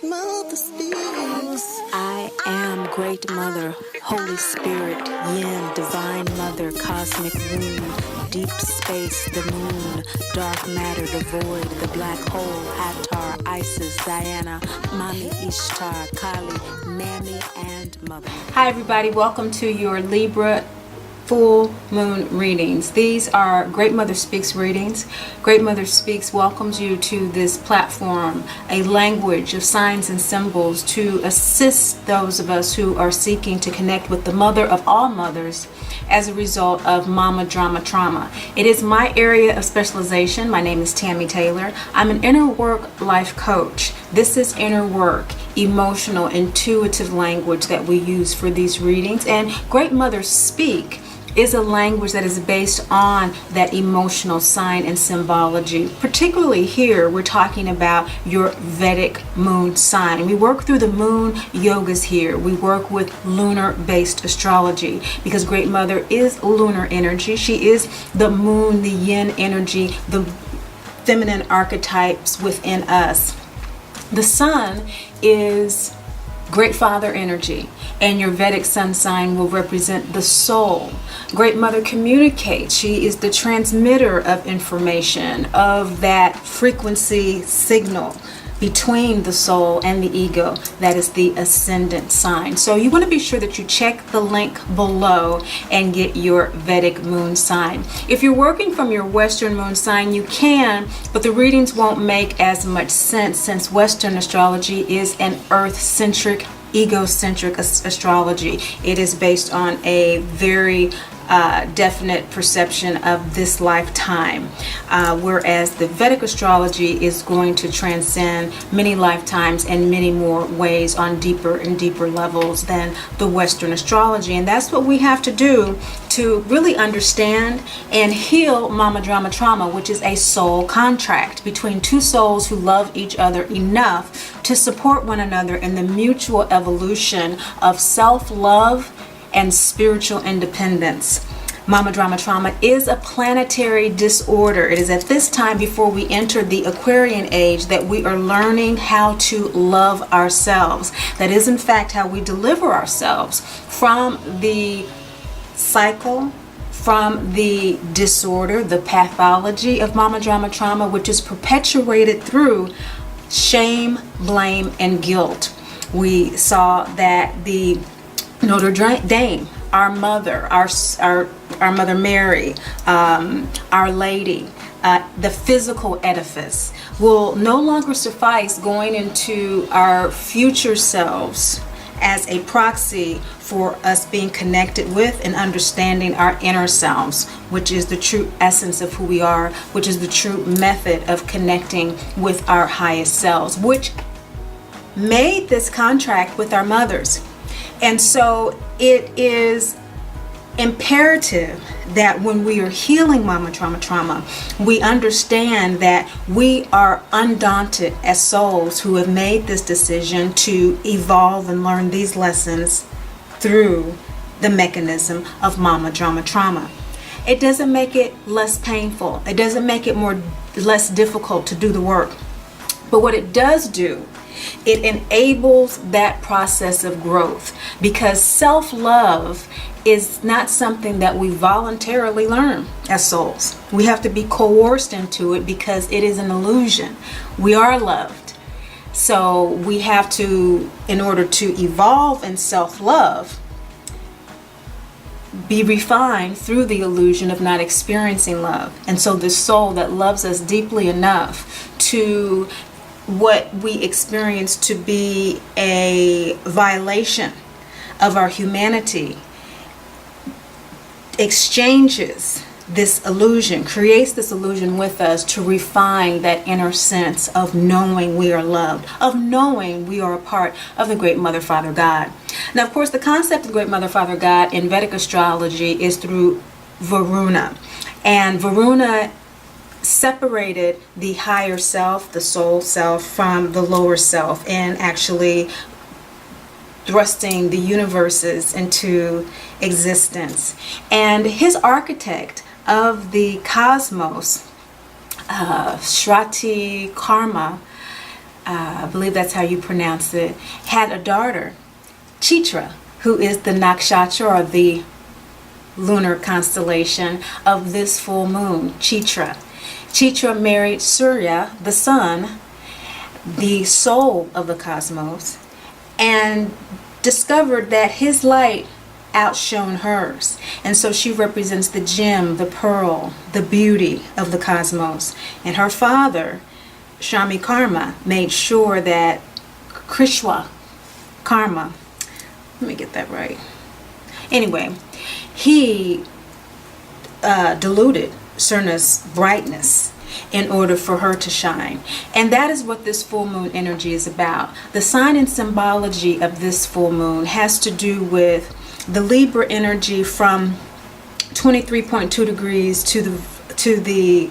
Mother speaks. I am Great Mother, Holy Spirit, Yin, Divine Mother, Cosmic Womb, Deep Space, the Moon, Dark Matter, the Void, the Black Hole, Hathor, Isis, Diana, Mami, Ishtar, Kali, Mammy, and Mother. Hi everybody, welcome to your Libra full moon readings. These are Great Mother Speaks readings. Great Mother Speaks welcomes you to this platform, a language of signs and symbols to assist those of us who are seeking to connect with the mother of all mothers as a result of mama drama trauma. It is my area of specialization. My name is Tammy Taylor. I'm an inner work life coach. This is inner work, emotional, intuitive language that we use for these readings. And Great Mothers Speak is a language that is based on that emotional sign and symbology. Particularly here, we're talking about your Vedic moon sign. We work through the moon yogas here. We work with lunar-based astrology because Great Mother is lunar energy. She is the moon, the yin energy, the feminine archetypes within us. The sun is Great Father energy, and your Vedic sun sign will represent the soul. Great Mother communicates. She is the transmitter of information, of that frequency signal between the soul and the ego. That is the ascendant sign. So you want to be sure that you check the link below and get your Vedic moon sign. If you're working from your Western moon sign, you can, but the readings won't make as much sense since Western astrology is an earth-centric, egocentric astrology. It is based on a very definite perception of this lifetime, whereas the Vedic astrology is going to transcend many lifetimes and many more ways on deeper and deeper levels than the Western astrology. And that's what we have to do to really understand and heal mama drama trauma, which is a soul contract between two souls who love each other enough to support one another in the mutual evolution of self-love and spiritual independence. Mama drama trauma is a planetary disorder. It is at this time before we enter the Aquarian age that we are learning how to love ourselves. That is in fact how we deliver ourselves from the cycle, from the disorder, the pathology of mama drama trauma, which is perpetuated through shame, blame, and guilt. We saw that the Notre Dame, our mother, our Mother Mary, Our Lady, the physical edifice will no longer suffice going into our future selves as a proxy for us being connected with and understanding our inner selves, which is the true essence of who we are, which is the true method of connecting with our highest selves, which made this contract with our mothers. And so it is imperative that when we are healing mama trauma, we understand that we are undaunted as souls who have made this decision to evolve and learn these lessons through the mechanism of mama drama trauma. It doesn't make it less painful. It doesn't make it less difficult to do the work. But what it does do, it enables that process of growth, because self-love is not something that we voluntarily learn as souls. We have to be coerced into it because it is an illusion. We are loved. So we have to, in order to evolve in self-love, be refined through the illusion of not experiencing love. And so the soul that loves us deeply enough to what we experience to be a violation of our humanity exchanges this illusion, creates this illusion with us to refine that inner sense of knowing we are loved, of knowing we are a part of the Great Mother Father God. Now, of course, the concept of Great Mother Father God in Vedic astrology is through Varuna. And Varuna separated the higher self, the soul self, from the lower self, and actually thrusting the universes into existence. And his architect of the cosmos, Shrati Karma, I believe that's how you pronounce it, had a daughter, Chitra, who is the nakshatra, or the lunar constellation of this full moon, Chitra. Chitra married Surya, the sun, the soul of the cosmos, and discovered that his light outshone hers. And so she represents the gem, the pearl, the beauty of the cosmos. And her father, Shami Karma, made sure that Krishna Karma, let me get that right. Anyway, he diluted Surna's brightness in order for her to shine. And that is what this full moon energy is about. The sign and symbology of this full moon has to do with the Libra energy from 23.2 degrees to the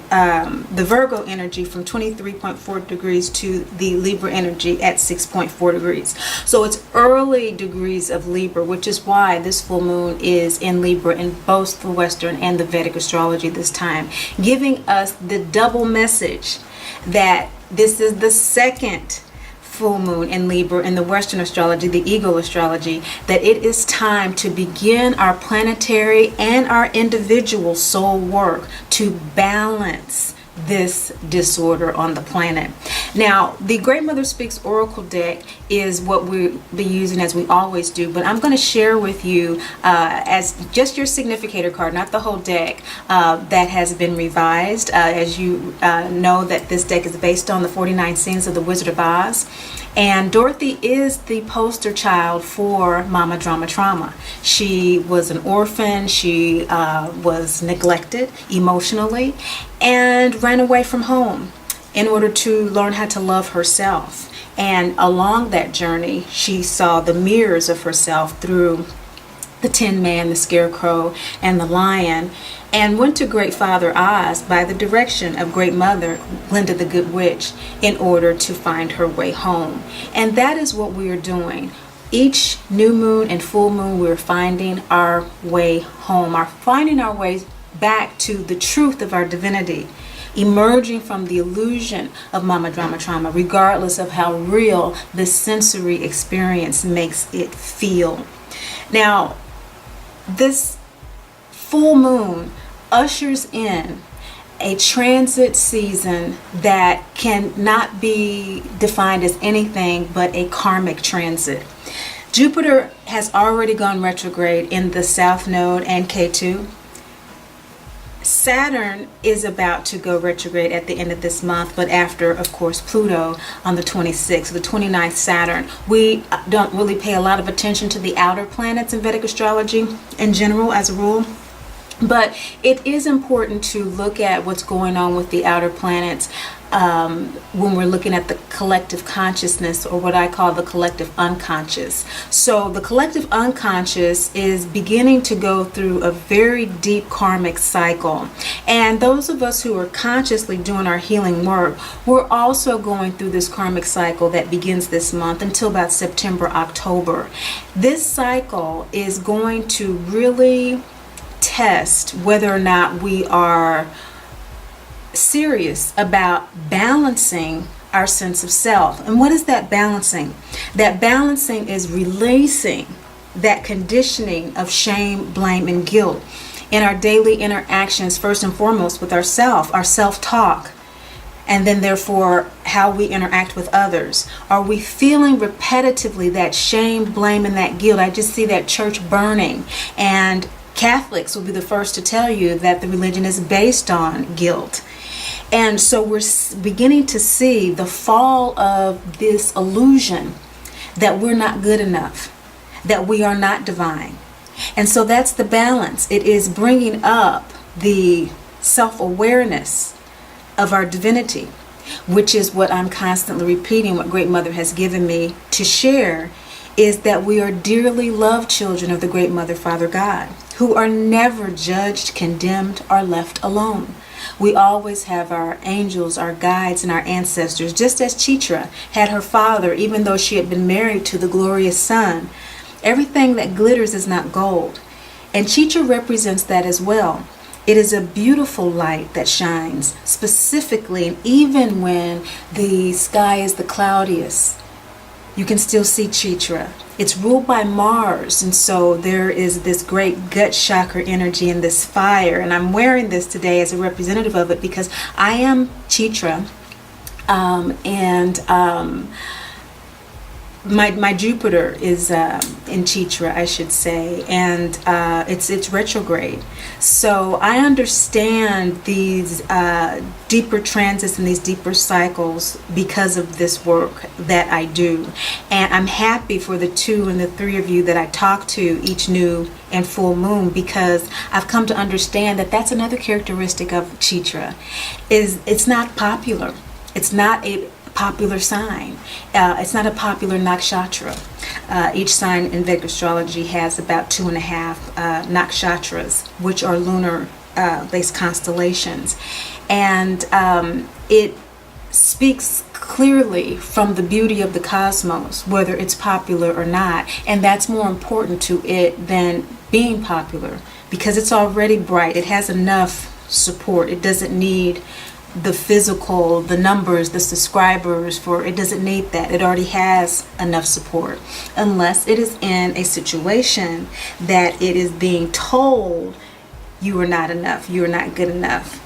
Virgo energy from 23.4 degrees to the Libra energy at 6.4 degrees. So it's early degrees of Libra, which is why this full moon is in Libra in both the Western and the Vedic astrology this time, giving us the double message that this is the second full moon in Libra in the Western astrology, the ego astrology, that it is time to begin our planetary and our individual soul work to balance this disorder on the planet. Now, the Great Mother Speaks Oracle deck is what we'll be using as we always do, but I'm going to share with you as just your significator card, not the whole deck, that has been revised. As you know, that this deck is based on the 49 scenes of the Wizard of Oz. And Dorothy is the poster child for Mama Drama Trauma. She was an orphan. She was neglected emotionally and ran away from home in order to learn how to love herself. And along that journey, she saw the mirrors of herself through the Tin Man, the Scarecrow, and the Lion, and went to Great Father Oz by the direction of Great Mother Glinda the Good Witch in order to find her way home. And that is what we are doing. Each new moon and full moon, we're finding our way home, finding our way back to the truth of our divinity, emerging from the illusion of Mama Drama Trauma, regardless of how real the sensory experience makes it feel. Now, this full moon ushers in a transit season that cannot be defined as anything but a karmic transit. Jupiter has already gone retrograde in the South Node and K2. Saturn is about to go retrograde at the end of this month, but after, of course, Pluto on the 26th, the 29th Saturn. We don't really pay a lot of attention to the outer planets in Vedic astrology in general as a rule. But it is important to look at what's going on with the outer planets when we're looking at the collective consciousness, or what I call the collective unconscious. So the collective unconscious is beginning to go through a very deep karmic cycle. And those of us who are consciously doing our healing work, we're also going through this karmic cycle that begins this month until about September, October. This cycle is going to really test whether or not we are serious about balancing our sense of self. And what is that balancing? That balancing is releasing that conditioning of shame, blame, and guilt in our daily interactions, first and foremost with ourself, our self-talk, and then therefore how we interact with others. Are we feeling repetitively that shame, blame, and that guilt? I just see that church burning, and Catholics will be the first to tell you that the religion is based on guilt. And so we're beginning to see the fall of this illusion that we're not good enough, that we are not divine. And so that's the balance. It is bringing up the self-awareness of our divinity, which is what I'm constantly repeating, what Great Mother has given me to share, is that we are dearly loved children of the Great Mother, Father God, who are never judged, condemned, or left alone. We always have our angels, our guides, and our ancestors, just as Chitra had her father, even though she had been married to the glorious sun. Everything that glitters is not gold. And Chitra represents that as well. It is a beautiful light that shines specifically, and even when the sky is the cloudiest, you can still see Chitra. It's ruled by Mars, and so there is this great gut chakra energy and this fire. And I'm wearing this today as a representative of it because I am Chitra, my Jupiter is in Chitra, I should say, and it's retrograde. So I understand these deeper transits and these deeper cycles because of this work that I do. And I'm happy for the 2 and the 3 of you that I talk to each new and full moon, because I've come to understand that that's another characteristic of Chitra, is it's not popular. It's not a popular sign. It's not a popular nakshatra. Each sign in Vedic astrology has about 2.5 nakshatras, which are lunar based constellations. And it speaks clearly from the beauty of the cosmos, whether it's popular or not. And that's more important to it than being popular, because it's already bright. It has enough support. It doesn't need the physical, the numbers, the subscribers for it. Doesn't need that. It already has enough support, unless it is in a situation that it is being told you are not enough, you are not good enough.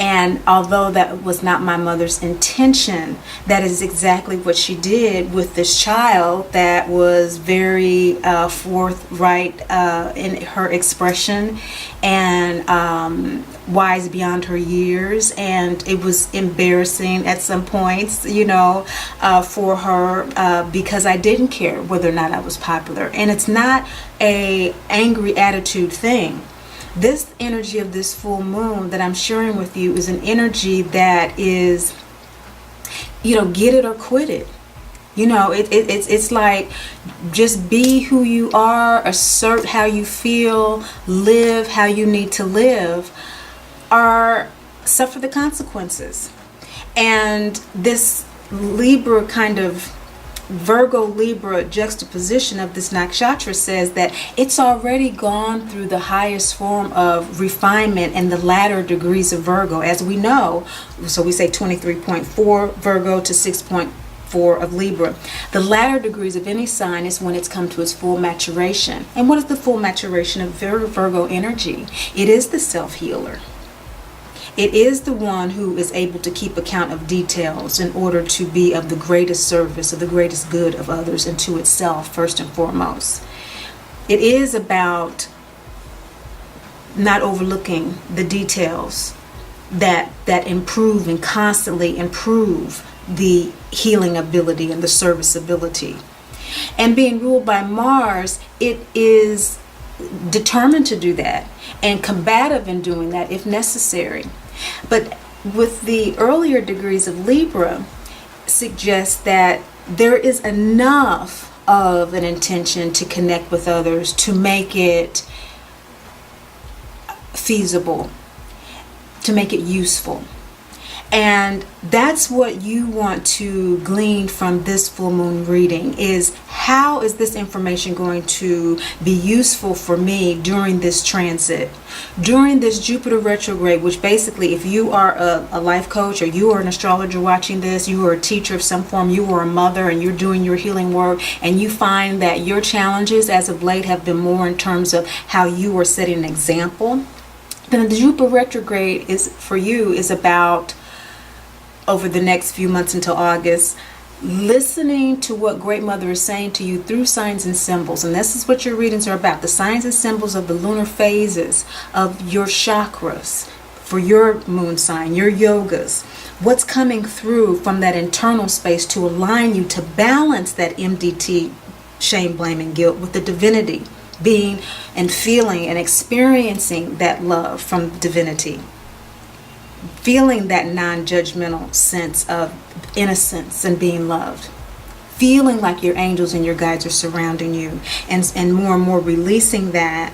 And although that was not my mother's intention, that is exactly what she did with this child that was very forthright in her expression and wise beyond her years. And it was embarrassing at some points, for her because I didn't care whether or not I was popular. And it's not a angry attitude thing. This energy of this full moon that I'm sharing with you is an energy that is, get it or quit it. It's like, just be who you are, assert how you feel, live how you need to live, or suffer the consequences. And this Libra kind of Virgo Libra juxtaposition of this nakshatra says that it's already gone through the highest form of refinement and the latter degrees of Virgo, as we know. So we say 23.4 Virgo to 6.4 of Libra. The latter degrees of any sign is when it's come to its full maturation. And what is the full maturation of Virgo energy? It is the self-healer. It is the one who is able to keep account of details in order to be of the greatest service, of the greatest good of others and to itself first and foremost. It is about not overlooking the details that improve and constantly improve the healing ability and the serviceability. And being ruled by Mars, it is determined to do that and combative in doing that if necessary. But with the earlier degrees of Libra, suggests that there is enough of an intention to connect with others to make it feasible, to make it useful. And that's what you want to glean from this full moon reading, is how is this information going to be useful for me during this transit, during this Jupiter retrograde, which basically, if you are a life coach or you are an astrologer watching this, you are a teacher of some form, you are a mother and you're doing your healing work, and you find that your challenges as of late have been more in terms of how you are setting an example, then the Jupiter retrograde is about, over the next few months until August, listening to what Great Mother is saying to you through signs and symbols. And this is what your readings are about, the signs and symbols of the lunar phases of your chakras for your moon sign, your yogas. What's coming through from that internal space to align you to balance that MDT, shame, blame, and guilt, with the divinity, being and feeling and experiencing that love from divinity. Feeling that non-judgmental sense of innocence and being loved. Feeling like your angels and your guides are surrounding you, and more releasing that.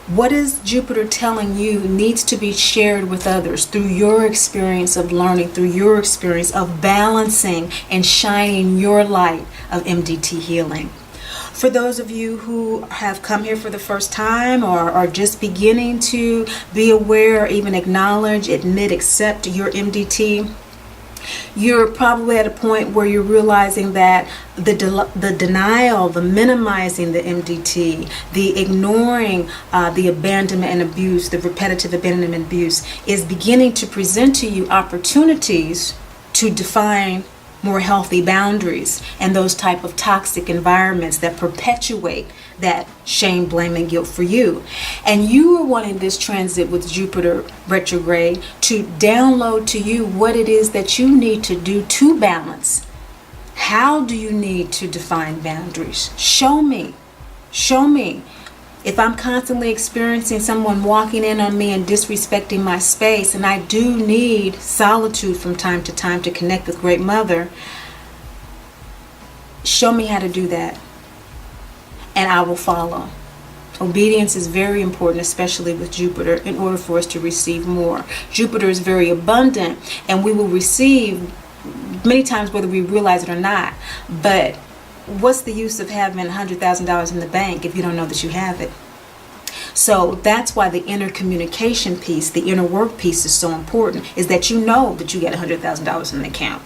What is Jupiter telling you needs to be shared with others through your experience of learning, through your experience of balancing and shining your light of MDT healing. For those of you who have come here for the first time or are just beginning to be aware, even acknowledge, admit, accept your MDT, you're probably at a point where you're realizing that the denial, the minimizing the MDT, the ignoring, the abandonment and abuse, the repetitive abandonment and abuse is beginning to present to you opportunities to define more healthy boundaries and those type of toxic environments that perpetuate that shame, blame, and guilt for you. And you are wanting this transit with Jupiter retrograde to download to you what it is that you need to do to balance. How do you need to define boundaries? Show me. Show me. If I'm constantly experiencing someone walking in on me and disrespecting my space, and I do need solitude from time to time to connect with Great Mother, show me how to do that, and I will follow. Obedience is very important, especially with Jupiter, in order for us to receive more. Jupiter is very abundant, and we will receive many times whether we realize it or not. But what's the use of having $100,000 in the bank if you don't know that you have it? So that's why the inner communication piece, the inner work piece is so important, is that you know that you get $100,000 in the account.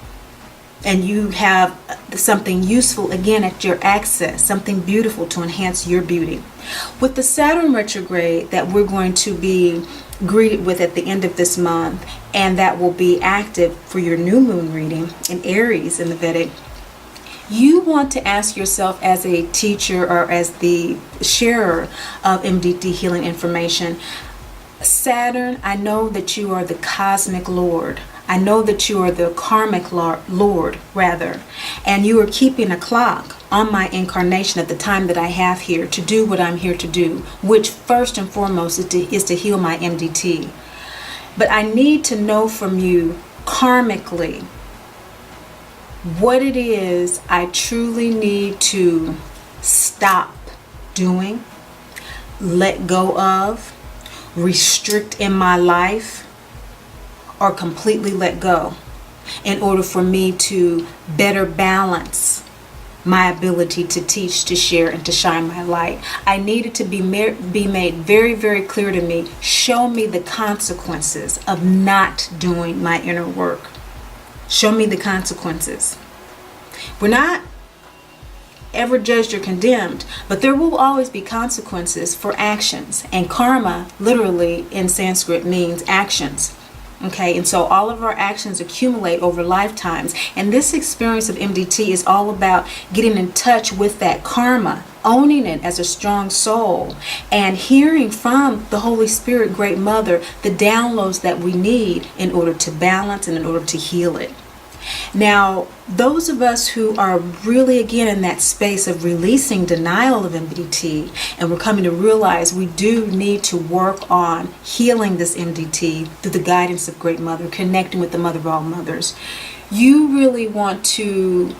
And you have something useful, again, at your access, something beautiful to enhance your beauty. With the Saturn retrograde that we're going to be greeted with at the end of this month, and that will be active for your new moon reading in Aries in the Vedic, you want to ask yourself as a teacher or as the sharer of MDT healing information, Saturn, I know that you are the cosmic Lord. I know that you are the karmic Lord, rather, and you are keeping a clock on my incarnation at the time that I have here to do what I'm here to do, which first and foremost is to heal my MDT. But I need to know from you karmically what it is I truly need to stop doing, let go of, restrict in my life, or completely let go in order for me to better balance my ability to teach, to share, and to shine my light. I need it to be made very, very clear to me. Show me the consequences of not doing my inner work. Show me the consequences. We're not ever judged or condemned, but there will always be consequences for actions. And karma, literally in Sanskrit, means actions. Okay, and so all of our actions accumulate over lifetimes. And this experience of MDT is all about getting in touch with that karma, owning it as a strong soul, and hearing from the Holy Spirit, Great Mother, the downloads that we need in order to balance and in order to heal it. Now, those of us who are really, again, in that space of releasing denial of MDT, and we're coming to realize we do need to work on healing this MDT through the guidance of Great Mother, connecting with the Mother of all mothers. You really want to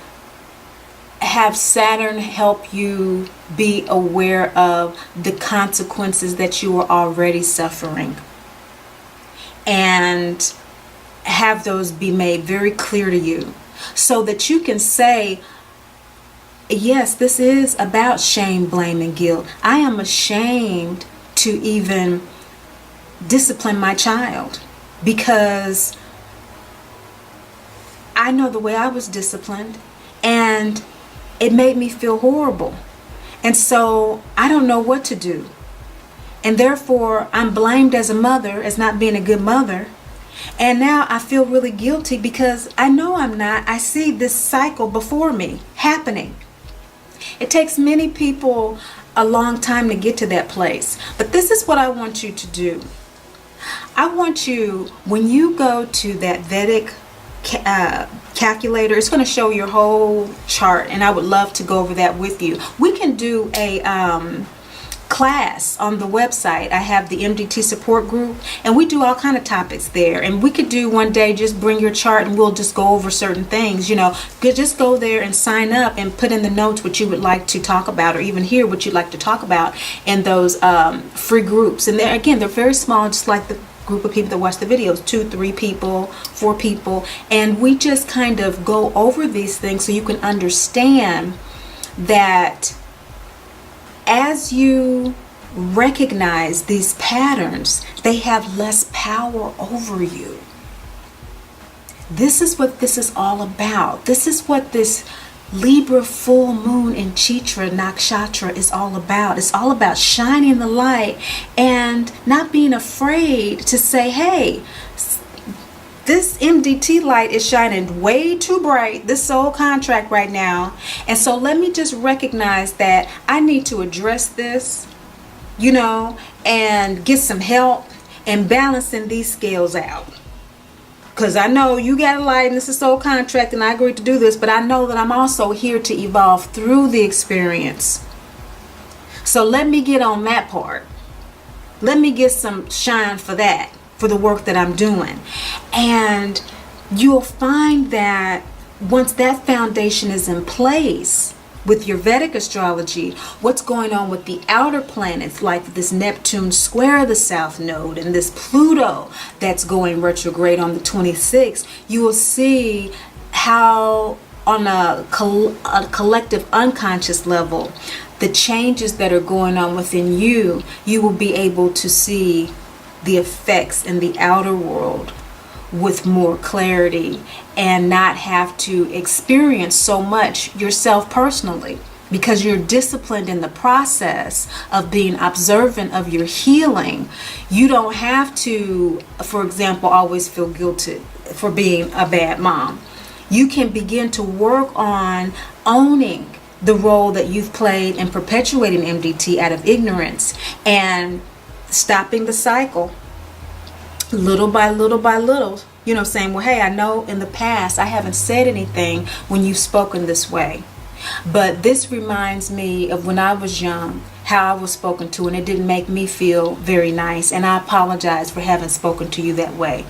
have Saturn help you be aware of the consequences that you are already suffering, and have those be made very clear to you so that you can say, yes, this is about shame, blame, and guilt. I am ashamed to even discipline my child because I know the way I was disciplined and it made me feel horrible. And so I don't know what to do. And therefore I'm blamed as a mother as not being a good mother. And now I feel really guilty because I know I'm not. I see this cycle before me happening. It takes many people a long time to get to that place. But this is what I want you to do. I want you, when you go to that Vedic calculator, it's going to show your whole chart, and I would love to go over that with you. We can do a class on the website. I have the MDT support group, and we do all kind of topics there, and we could do one day just bring your chart and we'll just go over certain things. You know, just go there and sign up and put in the notes what you would like to talk about, or even hear what you'd like to talk about in those free groups. And they're very small, just like the group of people that watch the videos, 2, 3 people, 4 people, and we just kind of go over these things so you can understand that as you recognize these patterns, they have less power over you. This is what this is all about. This is what this Libra full moon in Chitra Nakshatra is all about. It's all about shining the light and not being afraid to say, hey, this MDT light is shining way too bright, this soul contract right now. And so let me just recognize that I need to address this, and get some help in balancing these scales out. Because I know you got a light and this is soul contract and I agreed to do this, but I know that I'm also here to evolve through the experience. So let me get on that part. Let me get some shine for that, for the work that I'm doing. And you'll find that once that foundation is in place with your Vedic astrology, what's going on with the outer planets, like this Neptune square the South Node and this Pluto that's going retrograde on the 26th, you will see how on a collective unconscious level, the changes that are going on within you, you will be able to see the effects in the outer world with more clarity and not have to experience so much yourself personally, because you're disciplined in the process of being observant of your healing. You don't have to, for example, always feel guilty for being a bad mom. You can begin to work on owning the role that you've played in perpetuating MDT out of ignorance and stopping the cycle little by little by little, saying, well, hey, I know in the past I haven't said anything when you've spoken this way, but this reminds me of when I was young, how I was spoken to, and it didn't make me feel very nice, and I apologize for having spoken to you that way.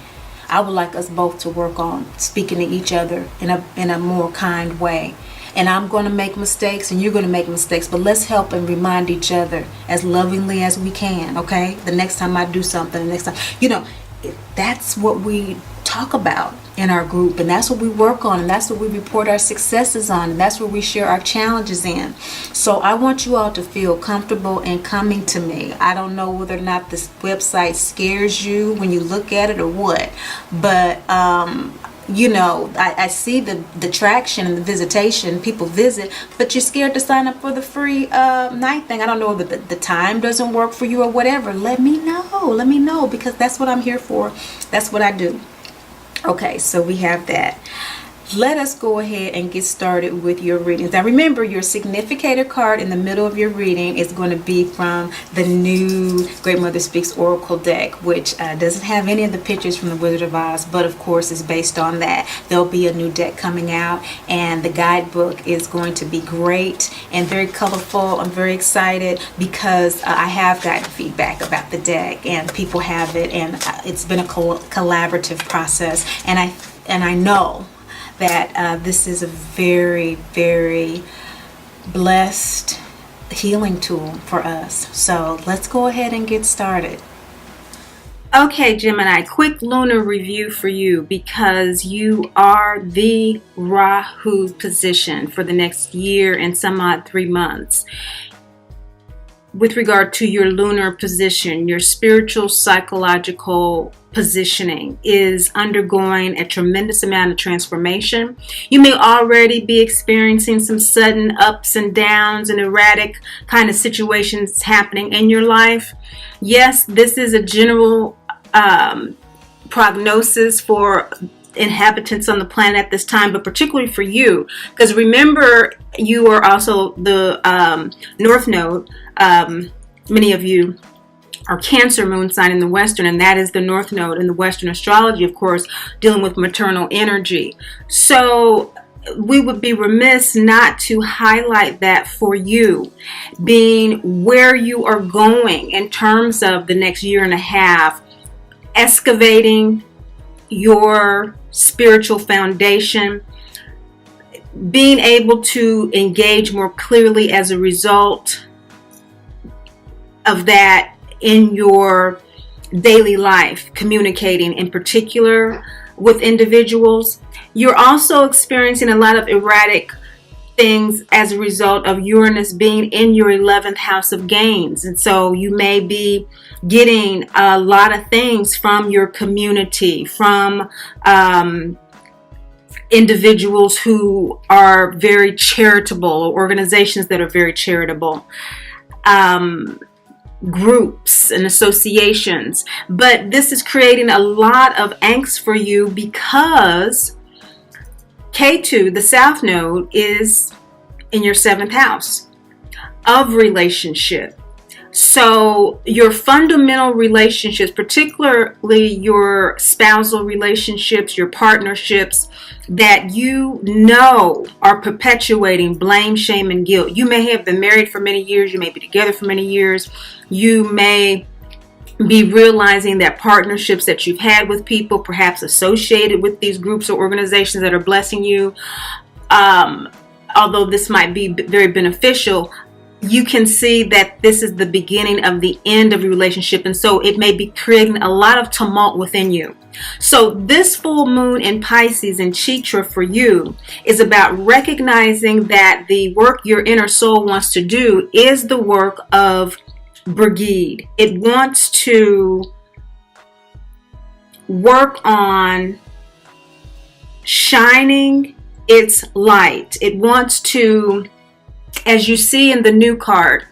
I would like us both to work on speaking to each other in a more kind way. And I'm going to make mistakes and you're going to make mistakes, but let's help and remind each other as lovingly as we can, okay? The next time I do something, the next time, that's what we talk about in our group, and that's what we work on, and that's what we report our successes on, and that's where we share our challenges in. So I want you all to feel comfortable in coming to me. I don't know whether or not this website scares you when you look at it or what, but I see the traction and the visitation, people visit, but you're scared to sign up for the free night thing. I don't know that the time doesn't work for you or whatever. Let me know, because that's what I'm here for. That's what I do. Okay, so we have that. Let us go ahead and get started with your readings. Now remember, your significator card in the middle of your reading is going to be from the new Great Mother Speaks Oracle deck, which doesn't have any of the pictures from the Wizard of Oz, but of course is based on that. There'll be a new deck coming out, and the guidebook is going to be great and very colorful. I'm very excited because I have gotten feedback about the deck, and people have it, and it's been a collaborative process, and I know that this is a very, very blessed healing tool for us. So let's go ahead and get started. Okay, Gemini, quick lunar review for you, because you are the Rahu position for the next year and some odd 3 months. With regard to your lunar position, your spiritual, psychological positioning is undergoing a tremendous amount of transformation. You may already be experiencing some sudden ups and downs and erratic kind of situations happening in your life. Yes, this is a general prognosis for inhabitants on the planet at this time, but particularly for you, because remember, you are also the North Node. Many of you are Cancer moon sign in the Western, and that is the North Node in the Western astrology, of course, dealing with maternal energy. So we would be remiss not to highlight that for you, being where you are going in terms of the next year and a half, excavating your spiritual foundation, being able to engage more clearly as a result of that in your daily life, communicating in particular with individuals. You're also experiencing a lot of erratic things as a result of Uranus being in your 11th house of gains. And so you may be getting a lot of things from your community, from individuals who are very charitable, or organizations that are very charitable, groups and associations. But this is creating a lot of angst for you because K2, the South Node, is in your 7th house of relationship. So your fundamental relationships, particularly your spousal relationships, your partnerships that you know are perpetuating blame, shame, and guilt. You may have been married for many years. You may be together for many years. You may be realizing that partnerships that you've had with people, perhaps associated with these groups or organizations that are blessing you, although this might be very beneficial, you can see that this is the beginning of the end of your relationship. And so it may be creating a lot of tumult within you. So this full moon in Pisces and Chitra for you is about recognizing that the work your inner soul wants to do is the work of Brigade. It wants to work on shining its light. It wants to, as you see in the new card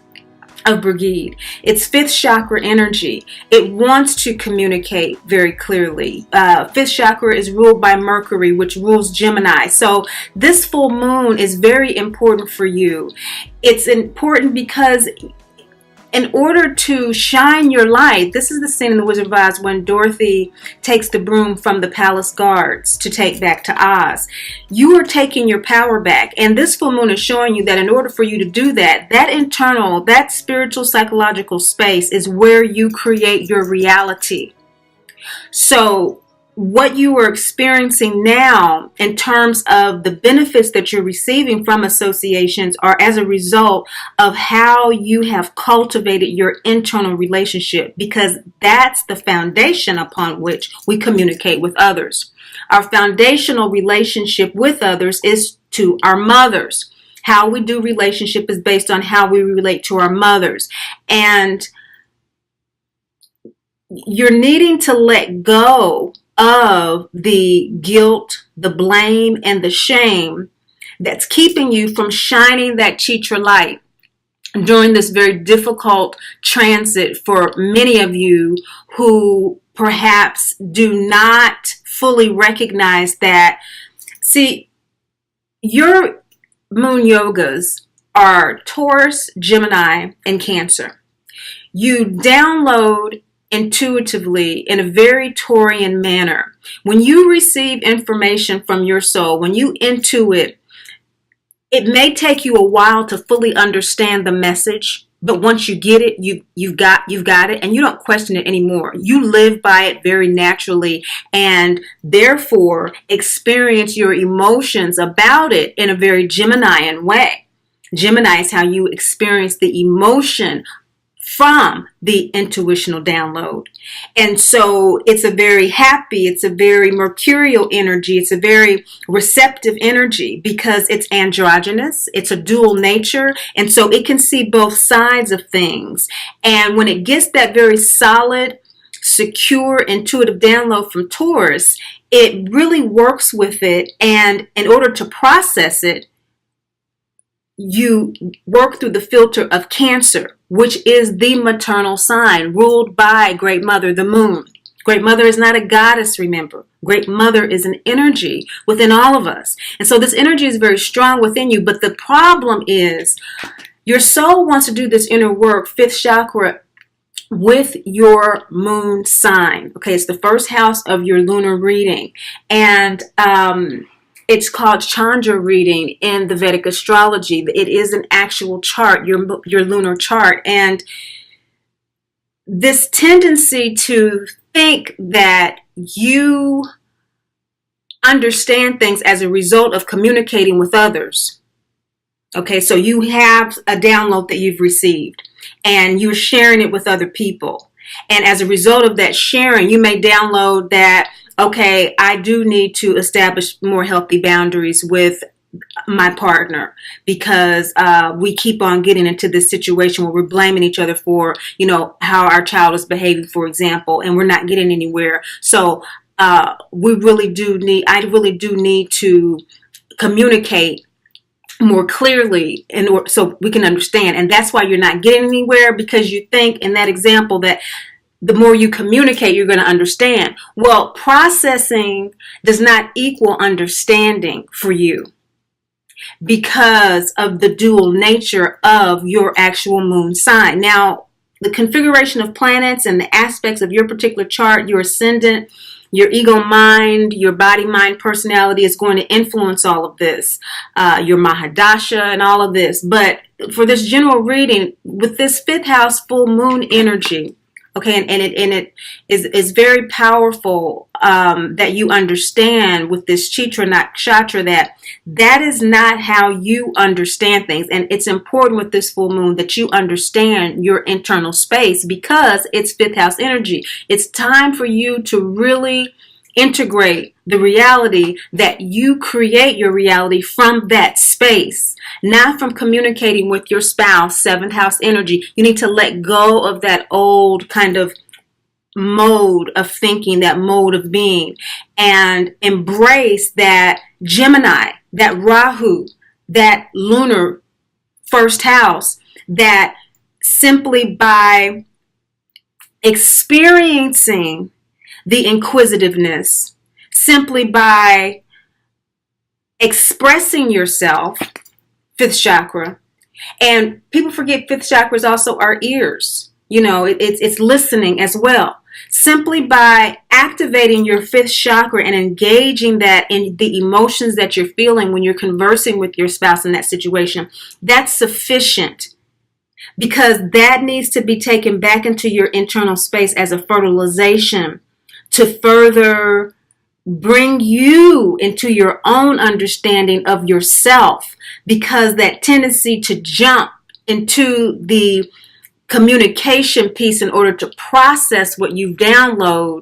of Brigade, it's 5th chakra energy. It wants to communicate very clearly. 5th chakra is ruled by Mercury, which rules Gemini. So this full moon is very important for you. It's important because in order to shine your light, this is the scene in The Wizard of Oz when Dorothy takes the broom from the palace guards to take back to Oz. You are taking your power back. And this full moon is showing you that in order for you to do that, that internal, that spiritual, psychological space is where you create your reality. So what you are experiencing now in terms of the benefits that you're receiving from associations are as a result of how you have cultivated your internal relationship, because that's the foundation upon which we communicate with others. Our foundational relationship with others is to our mothers. How we do relationship is based on how we relate to our mothers. And you're needing to let go of the guilt, the blame, and the shame that's keeping you from shining that Chitra light during this very difficult transit for many of you who perhaps do not fully recognize that. See, your moon yogas are Taurus, Gemini, and Cancer. You download intuitively in a very Taurian manner. When you receive information from your soul, when you intuit, it may take you a while to fully understand the message, but once you get it, you've got it, and you don't question it anymore. You live by it very naturally, and therefore experience your emotions about it in a very Geminian way. Gemini is how you experience the emotion from the intuitional download. And so it's a very happy, it's a very mercurial energy, it's a very receptive energy because it's androgynous, it's a dual nature, and so it can see both sides of things. And when it gets that very solid, secure, intuitive download from Taurus, it really works with it, and in order to process it, you work through the filter of Cancer, which is the maternal sign ruled by Great Mother, the moon. Great Mother is not a goddess, remember. Great Mother is an energy within all of us. And so this energy is very strong within you. But the problem is your soul wants to do this inner work, 5th chakra, with your moon sign. Okay, it's the first house of your lunar reading. And it's called Chandra reading in the Vedic astrology. It is an actual chart, your lunar chart. And this tendency to think that you understand things as a result of communicating with others. Okay, so you have a download that you've received and you're sharing it with other people. And as a result of that sharing, you may download that, okay, I do need to establish more healthy boundaries with my partner, because we keep on getting into this situation where we're blaming each other for, how our child is behaving, for example, and we're not getting anywhere. So I really do need to communicate more clearly so we can understand. And that's why you're not getting anywhere, because you think in that example that the more you communicate, you're going to understand. Well, processing does not equal understanding for you, because of the dual nature of your actual moon sign. Now, the configuration of planets and the aspects of your particular chart, your ascendant, your ego mind, your body mind personality is going to influence all of this, your Mahadasha and all of this. But for this general reading, with this fifth house full moon energy, okay, and it is very powerful that you understand with this Chitra Nakshatra that is not how you understand things. And it's important with this full moon that you understand your internal space, because it's fifth house energy. It's time for you to really integrate the reality that you create your reality from that space, not from communicating with your spouse, seventh house energy. You need to let go of that old kind of mode of thinking, that mode of being, and embrace that Gemini, that Rahu, that lunar first house, that simply by experiencing the inquisitiveness, simply by expressing yourself, fifth chakra. And people forget fifth chakra is also our ears. It's listening as well. Simply by activating your fifth chakra and engaging that in the emotions that you're feeling when you're conversing with your spouse in that situation, that's sufficient, because that needs to be taken back into your internal space as a fertilization to further bring you into your own understanding of yourself, because that tendency to jump into the communication piece in order to process what you download,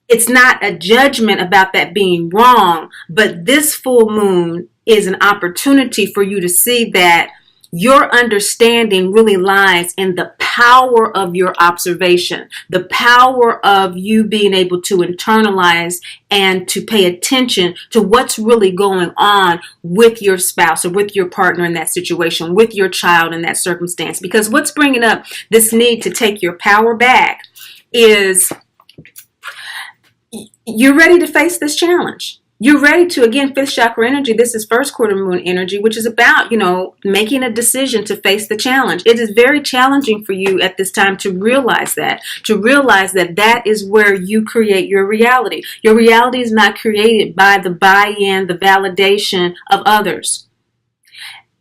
it's not a judgment about that being wrong, but this full moon is an opportunity for you to see that your understanding really lies in the power of your observation, the power of you being able to internalize and to pay attention to what's really going on with your spouse or with your partner in that situation, with your child in that circumstance. Because what's bringing up this need to take your power back is you're ready to face this challenge. You're ready to, again, fifth chakra energy. This is first quarter moon energy, which is about, making a decision to face the challenge. It is very challenging for you at this time to realize that that is where you create your reality. Your reality is not created by the buy-in, the validation of others.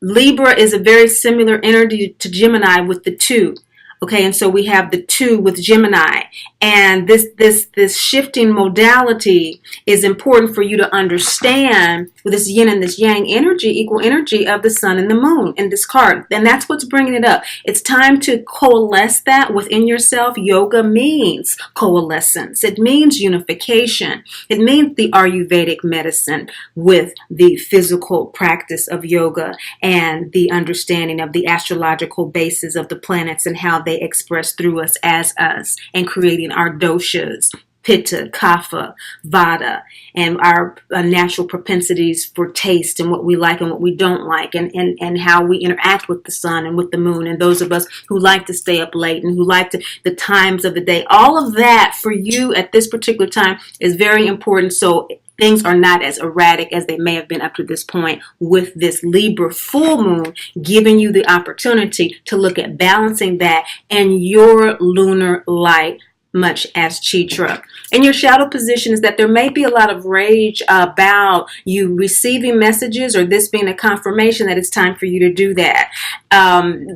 Libra is a very similar energy to Gemini with the 2. Okay, and so we have the 2 with Gemini, and this shifting modality is important for you to understand with this yin and this yang energy, equal energy of the sun and the moon in this card. And that's what's bringing it up. It's time to coalesce that within yourself. Yoga means coalescence. It means unification. It means the Ayurvedic medicine with the physical practice of yoga and the understanding of the astrological basis of the planets and how they express through us as us, and creating our doshas, pitta, kapha, vata, and our natural propensities for taste and what we like and what we don't like, and how we interact with the sun and with the moon, and those of us who like to stay up late and who like the times of the day. All of that for you at this particular time is very important, so things are not as erratic as they may have been up to this point, with this Libra full moon giving you the opportunity to look at balancing that and your lunar light, much as Chitra. And your shadow position is that there may be a lot of rage about you receiving messages, or this being a confirmation that it's time for you to do that.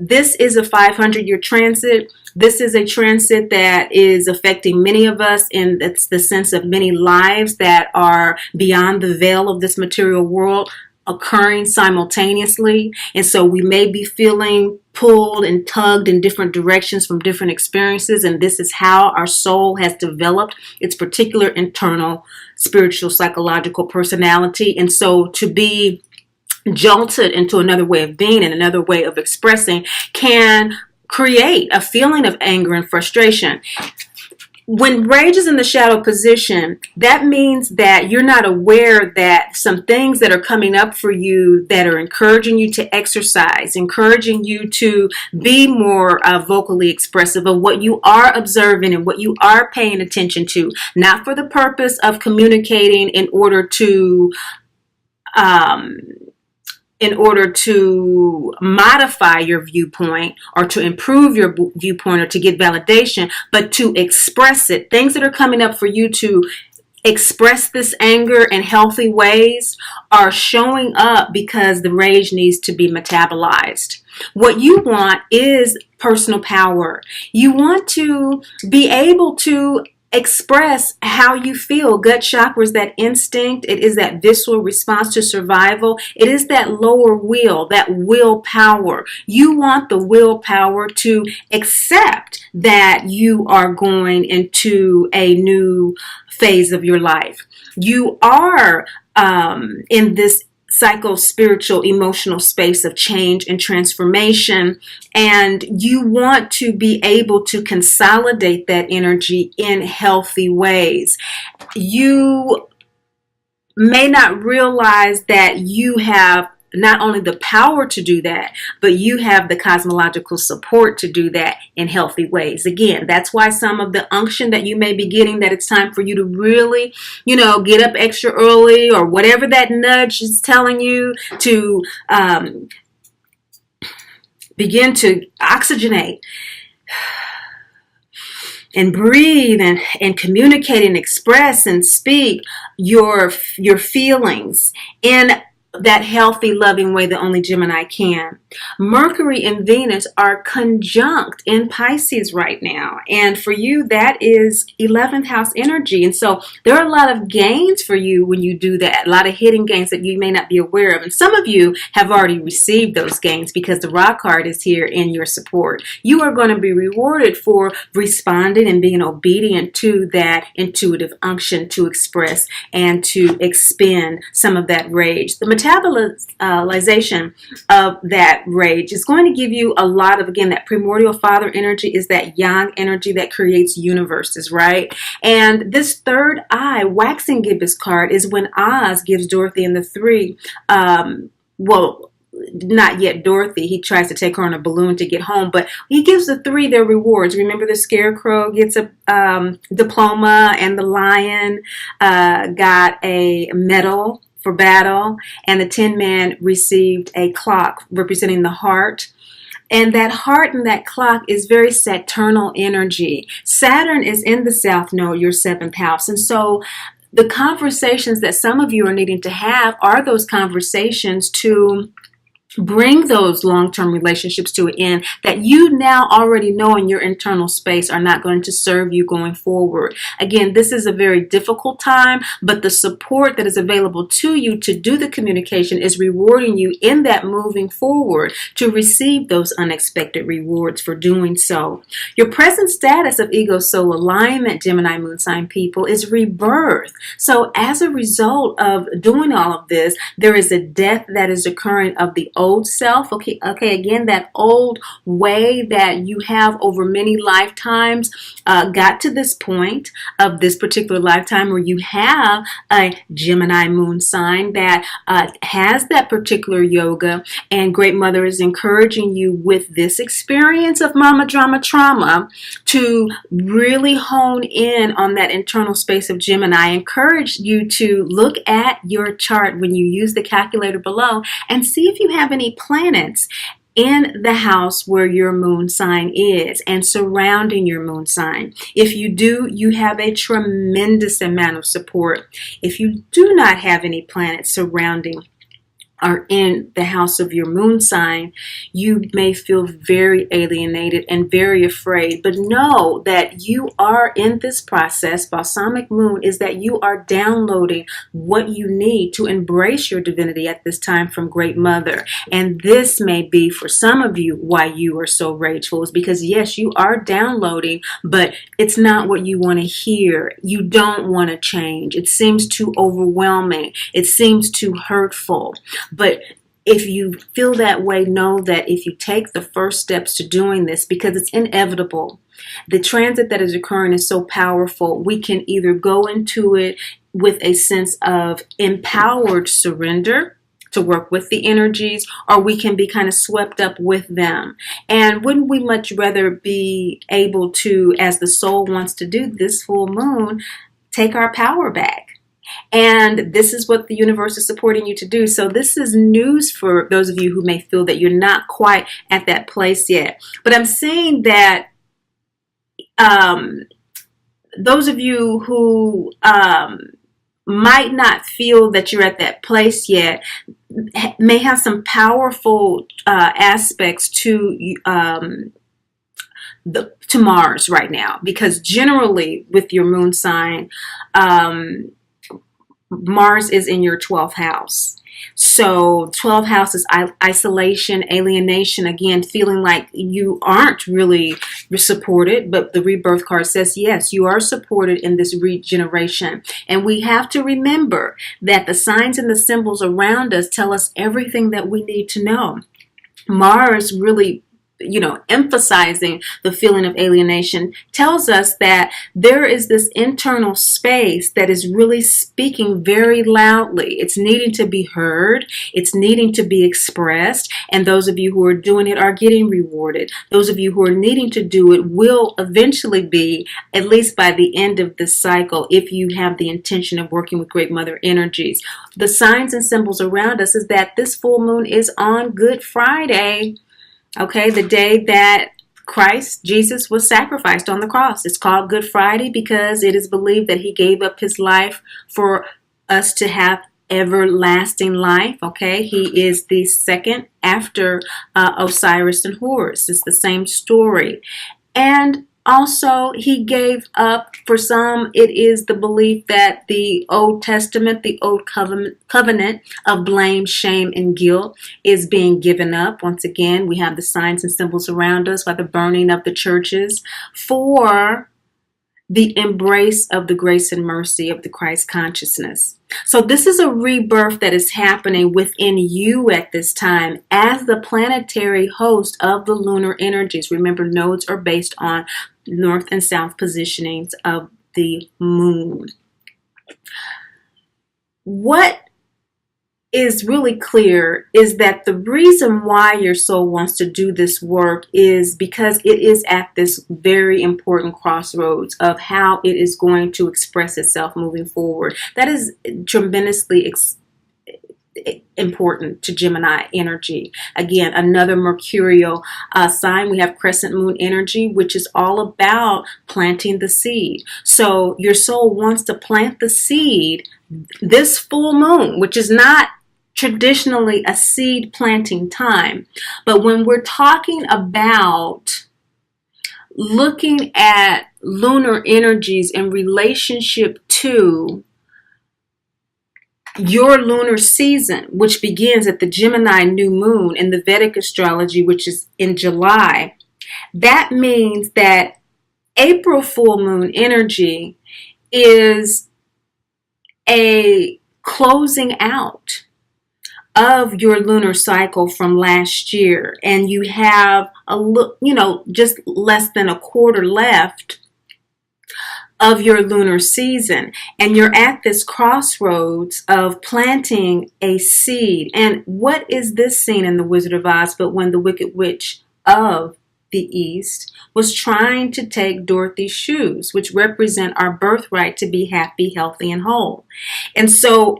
This is a 500-year transit. This is a transit that is affecting many of us in the sense of many lives that are beyond the veil of this material world occurring simultaneously. And so we may be feeling pulled and tugged in different directions from different experiences. And this is how our soul has developed its particular internal spiritual, psychological personality. And so to be jolted into another way of being and another way of expressing, can create a feeling of anger and frustration. When rage is in the shadow position, that means that you're not aware that some things that are coming up for you that are encouraging you to exercise, encouraging you to be more vocally expressive of what you are observing and what you are paying attention to, not for the purpose of communicating in order to modify your viewpoint or to improve your viewpoint or to get validation, but to express it. Things that are coming up for you to express this anger in healthy ways are showing up because the rage needs to be metabolized. What you want is personal power. You want to be able to express how you feel. Gut chakra is that instinct. It is that visceral response to survival. It is that lower will, that willpower. You want the willpower to accept that you are going into a new phase of your life. You are in this psycho-spiritual, emotional space of change and transformation, and you want to be able to consolidate that energy in healthy ways. You may not realize that you have not only the power to do that, but you have the cosmological support to do that in healthy ways. Again, that's why some of the unction that you may be getting, that it's time for you to really, get up extra early, or whatever that nudge is telling you to begin to oxygenate and breathe and communicate and express and speak your feelings in that healthy, loving way that only Gemini can. Mercury and Venus are conjunct in Pisces right now. And for you, that is 11th house energy. And so there are a lot of gains for you when you do that, a lot of hidden gains that you may not be aware of. And some of you have already received those gains because the Ra card is here in your support. You are going to be rewarded for responding and being obedient to that intuitive unction to express and to expend some of that rage. The metabolization of that rage is going to give you a lot of, again, that primordial father energy is that yang energy that creates universes, right? And this third eye waxing gibbous card is when Oz gives Dorothy and the three, not yet Dorothy. He tries to take her on a balloon to get home, but he gives the three their rewards. Remember, the Scarecrow gets a diploma, and the Lion got a medal for battle, and the Tin Man received a clock representing the heart. And that heart and that clock is very Saturnal energy. Saturn is in the South Node, your 7th house. And so the conversations that some of you are needing to have are those conversations to bring those long-term relationships to an end that you now already know in your internal space are not going to serve you going forward. Again, this is a very difficult time, but the support that is available to you to do the communication is rewarding you in that moving forward to receive those unexpected rewards for doing so. Your present status of ego soul alignment, Gemini moon sign people, is rebirth. So as a result of doing all of this, there is a death that is occurring of the old self. Okay, again, that old way that you have over many lifetimes got to this point of this particular lifetime where you have a Gemini moon sign that has that particular yoga, and Great Mother is encouraging you with this experience of mama drama trauma to really hone in on that internal space of Gemini. I encourage you to look at your chart when you use the calculator below and see if you have any planets in the house where your moon sign is and surrounding your moon sign. If you do, you have a tremendous amount of support. If you do not have any planets surrounding are in the house of your moon sign, you may feel very alienated and very afraid. But know that you are in this process. Balsamic moon is that you are downloading what you need to embrace your divinity at this time from Great Mother. And this may be for some of you why you are so rageful, is because yes, you are downloading, but it's not what you want to hear. You don't want to change. It seems too overwhelming. It seems too hurtful. But if you feel that way, know that if you take the first steps to doing this, because it's inevitable, the transit that is occurring is so powerful, we can either go into it with a sense of empowered surrender to work with the energies, or we can be kind of swept up with them. And wouldn't we much rather be able to, as the soul wants to do this full moon, take our power back? And this is what the universe is supporting you to do. So this is news for those of you who may feel that you're not quite at that place yet. But I'm saying that those of you who might not feel that you're at that place yet may have some powerful aspects to Mars right now, because generally with your moon sign, Mars is in your 12th house. So 12th house is isolation, alienation, again, feeling like you aren't really supported, but the rebirth card says, yes, you are supported in this regeneration. And we have to remember that the signs and the symbols around us tell us everything that we need to know. Mars really, emphasizing the feeling of alienation, tells us that there is this internal space that is really speaking very loudly. It's needing to be heard. It's needing to be expressed. And those of you who are doing it are getting rewarded. Those of you who are needing to do it will eventually be, at least by the end of this cycle, if you have the intention of working with Great Mother energies. The signs and symbols around us is that this full moon is on Good Friday. Okay, the day that Jesus was sacrificed on the cross. It's called Good Friday because it is believed that he gave up his life for us to have everlasting life. Okay, he is the second after Osiris and Horus. It's the same story. And also, he gave up, for some, it is the belief that the Old Testament, the Old Covenant of blame, shame, and guilt is being given up. Once again, we have the signs and symbols around us by the burning of the churches for the embrace of the grace and mercy of the Christ consciousness. So this is a rebirth that is happening within you at this time as the planetary host of the lunar energies. Remember, nodes are based on north and south positionings of the moon. What is really clear is that the reason why your soul wants to do this work is because it is at this very important crossroads of how it is going to express itself moving forward. That is tremendously important to Gemini energy. Again, another mercurial sign. We have crescent moon energy, which is all about planting the seed. So your soul wants to plant the seed this full moon, which is not traditionally a seed planting time. But when we're talking about looking at lunar energies in relationship to your lunar season, which begins at the Gemini new moon in the Vedic astrology, which is in July, that means that April full moon energy is a closing out of your lunar cycle from last year, and you have just less than a quarter left of your lunar season, and you're at this crossroads of planting a seed. And what is this scene in The Wizard of Oz but when the Wicked Witch of the East was trying to take Dorothy's shoes, which represent our birthright to be happy, healthy, and whole. And so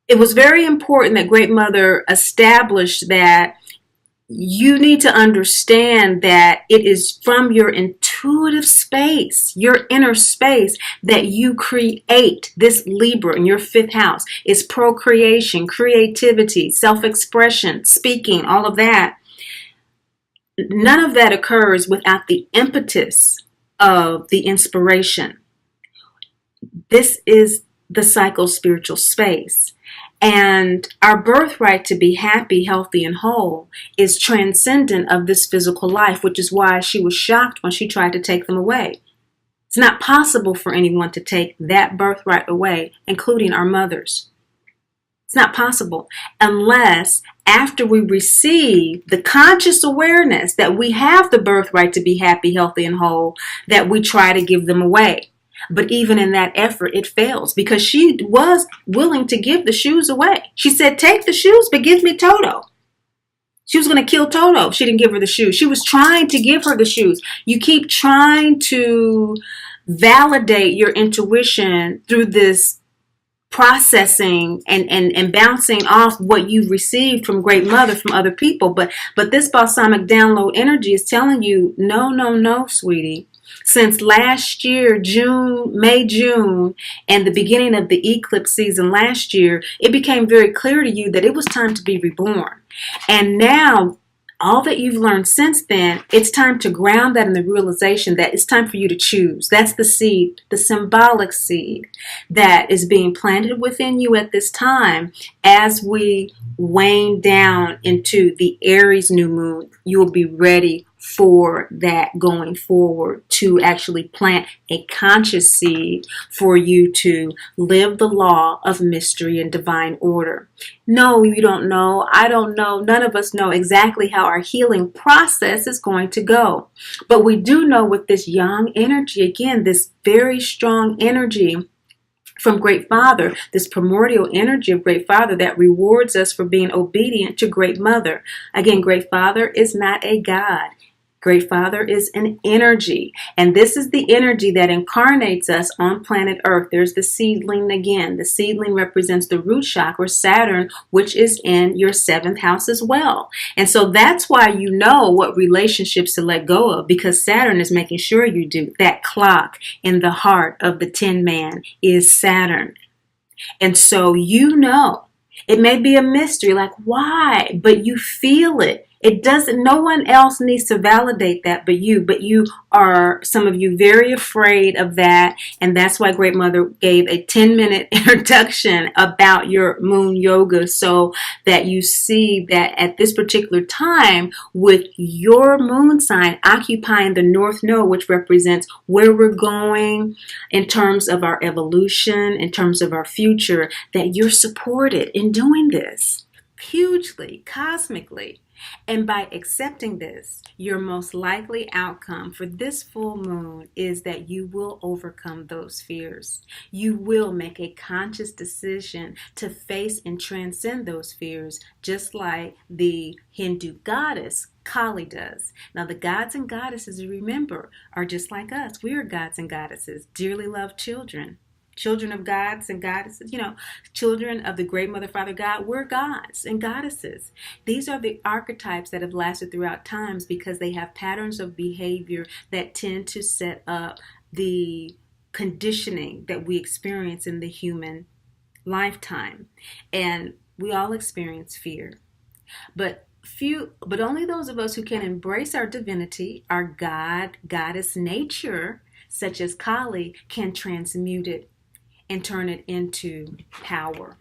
it was very important that Great Mother established that you need to understand that it is from your intuitive space, your inner space, that you create this Libra in your 5th house. It's procreation, creativity, self-expression, speaking, all of that. None of that occurs without the impetus of the inspiration. This is the psycho-spiritual space. And our birthright to be happy, healthy, and whole is transcendent of this physical life, which is why she was shocked when she tried to take them away. It's not possible for anyone to take that birthright away, including our mothers. It's not possible unless after we receive the conscious awareness that we have the birthright to be happy, healthy, and whole, that we try to give them away. But even in that effort, it fails because she was willing to give the shoes away. She said, take the shoes, but give me Toto. She was going to kill Toto. She didn't give her the shoes. She was trying to give her the shoes. You keep trying to validate your intuition through this processing and bouncing off what you've received from Great Mother, from other people. But this balsamic download energy is telling you, no, sweetie. Since last year, May, June, and the beginning of the eclipse season last year, it became very clear to you that it was time to be reborn. And now, all that you've learned since then, it's time to ground that in the realization that it's time for you to choose. That's the seed, the symbolic seed that is being planted within you at this time. As we wane down into the Aries new moon, you will be ready for that going forward, to actually plant a conscious seed for you to live the law of mystery and divine order. No, you don't know. I don't know. None of us know exactly how our healing process is going to go. But we do know with this yang energy, again, this very strong energy from Great Father, this primordial energy of Great Father that rewards us for being obedient to Great Mother. Again, Great Father is not a God. Great Father is an energy, and this is the energy that incarnates us on planet Earth. There's the seedling again. The seedling represents the root chakra, Saturn, which is in your 7th house as well. And so that's why you know what relationships to let go of, because Saturn is making sure you do. That clock in the heart of the Tin Man is Saturn. And so you know, it may be a mystery, like why, but you feel it. It doesn't, no one else needs to validate that but you are, some of you, very afraid of that. And that's why Great Mother gave a 10-minute introduction about your moon yoga, so that you see that at this particular time, with your moon sign occupying the North Node, which represents where we're going in terms of our evolution, in terms of our future, that you're supported in doing this hugely, cosmically. And by accepting this, your most likely outcome for this full moon is that you will overcome those fears. You will make a conscious decision to face and transcend those fears, just like the Hindu goddess Kali does. Now, the gods and goddesses, remember, are just like us. We are gods and goddesses, dearly loved children. Children of gods and goddesses, children of the Great Mother, Father God, we're gods and goddesses. These are the archetypes that have lasted throughout times because they have patterns of behavior that tend to set up the conditioning that we experience in the human lifetime. And we all experience fear. But only those of us who can embrace our divinity, our God, goddess nature, such as Kali, can transmute it and turn it into power.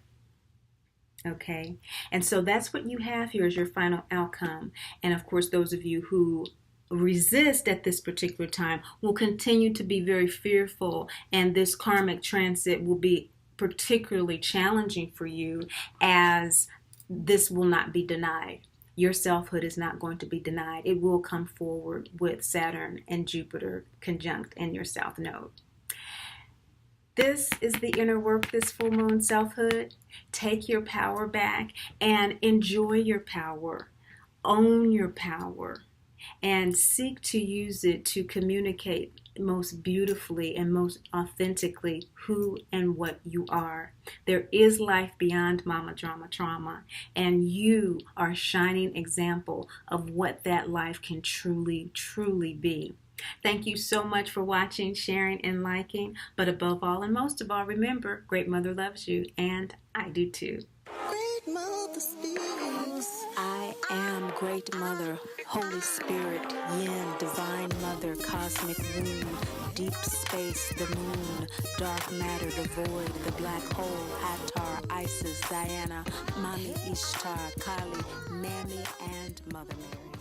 Okay? And so that's what you have here as your final outcome. And of course, those of you who resist at this particular time will continue to be very fearful, and this karmic transit will be particularly challenging for you, as this will not be denied. Your selfhood is not going to be denied. It will come forward with Saturn and Jupiter conjunct in your South Node. This is the inner work, this full moon selfhood. Take your power back and enjoy your power. Own your power and seek to use it to communicate most beautifully and most authentically who and what you are. There is life beyond mama drama trauma, and you are a shining example of what that life can truly, truly be. Thank you so much for watching, sharing, and liking. But above all and most of all, remember, Great Mother loves you, and I do too. Great Mother speaks. I am Great Mother, Holy Spirit, Yin, Divine Mother, Cosmic Womb, Deep Space, the Moon, Dark Matter, the Void, the Black Hole, Hathor, Isis, Diana, Mami Ishtar, Kali, Mammy, and Mother Mary.